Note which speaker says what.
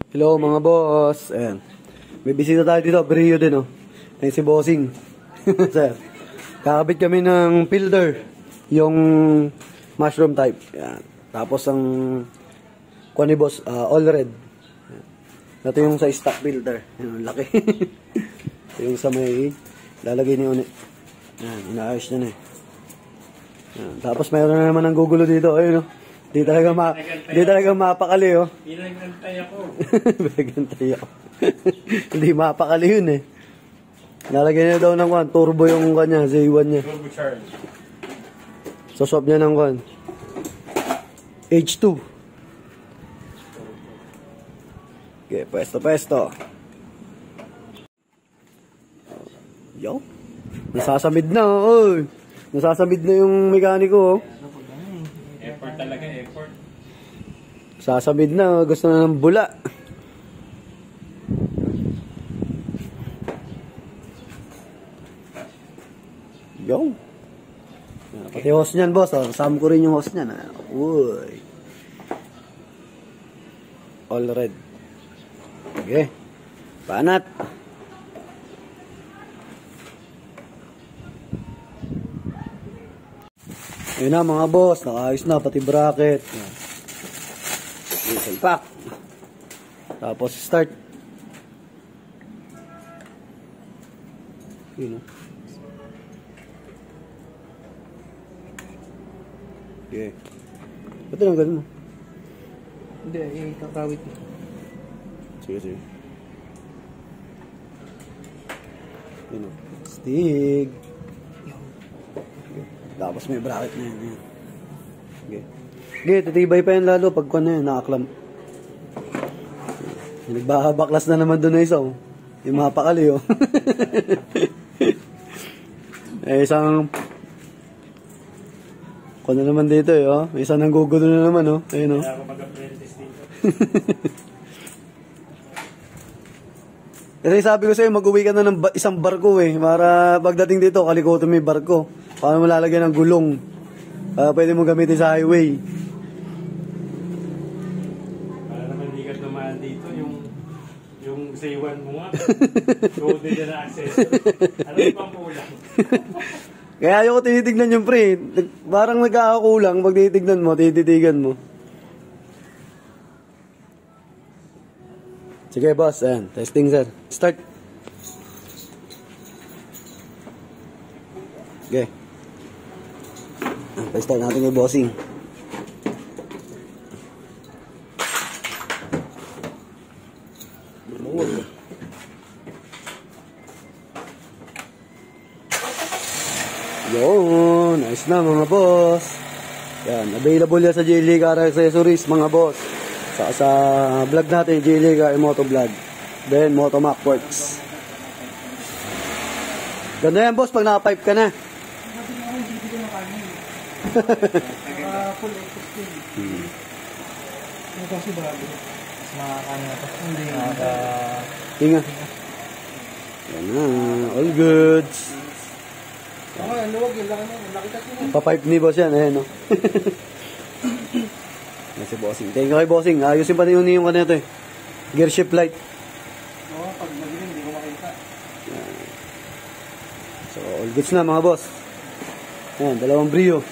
Speaker 1: Hello mga boss. Ayan. May bisita tayo dito. Brio din, oh. Ayan si Bossing. Sir. Kakabit kami ng filter. Yung mushroom type. Ayan. Tapos ang kuha ni boss, all red. Ayan. Ito yung sa stock filter. Ayan, laki. Ito yung sa may lalagay ni Uni. Ayan, inaayos na na eh. Ayan. Tapos mayroon na naman ng gugulo dito. Ayun, oh. Di talaga mapakali, oh.
Speaker 2: Pinagantay ako.
Speaker 1: Pinagantay ako. Hindi mapakali yun, eh. Nalagyan niya daw ng kwan. Turbo yung kanya, Z1 niya.
Speaker 2: Turbo charge.
Speaker 1: Soswap niya ng kwan. H2. Okay, pwesto. Yo. Nasasamid na, oh. Nasasamid na yung mekaniko, oh.
Speaker 2: Effort talaga, effort.
Speaker 1: Sasamid na, gusto na ng bula. Yo. Pati host niyan, boss. Oh. Kasama ko rin yung host niyan. Uy. All red. Okay. Panat. Ayun na mga boss, nakaayos na pati bracket. Salpak. Tapos start. Yun o. Okay. Ba't tinanggal mo?
Speaker 3: Hindi, kakawit mo.
Speaker 1: Sige. Yun o. Stig. Tapos may bracket na yun. Okay. Okay, titibay pa yan lalo pag kung na yun, nakaklam. Nagbabaklas na naman doon na isa, oh. Yung mapakali, oh. Eh, isang kung na naman dito, eh, oh. May isang nanggugulo na naman, oh. Ayun, oh.
Speaker 2: Kaya ako mag-apprentice dito.
Speaker 1: Kasi sabi ko sa'yo, mag-uwi ka na ng isang barko, eh. Para pagdating dito, kalikuto may barko. Paano mo lalagyan ng gulong? Pwede mo gamitin sa highway.
Speaker 2: Para naman hindi ka naman dito, yung Z1 mo nga. Golden na access. Ano pang kulang?
Speaker 1: Kaya ayoko tinitignan yung pre. Parang nagkakakulang pag tinitignan mo, tititigan mo. Sige boss, ayan. Testing sir. Start. Okay. Start natin yung bossing. Yun, nice na mga boss. Yan, available yan sa JLA Car Accessories mga boss. Sa vlog natin, JLA Car Moto Vlog. Then, Motomac Works. Ganda yan boss pag naka-pipe ka na.
Speaker 3: Full exhaust yun. Ano kasi bago? Makakano na ito. Hindi.
Speaker 1: Tinga. Yan na, all goods.
Speaker 3: Oo, ang luwag yun. Laki kasi yun.
Speaker 1: Pa-pipe ni boss yan, ayan no. Yan si bossing. Thank you kay bossing. Ayusin pa na yung kanina ito eh. Gear shift light.
Speaker 3: Oo, pag madilim, hindi ko makita.
Speaker 1: So, all goods na mga boss. Ayan, dalawang Brio.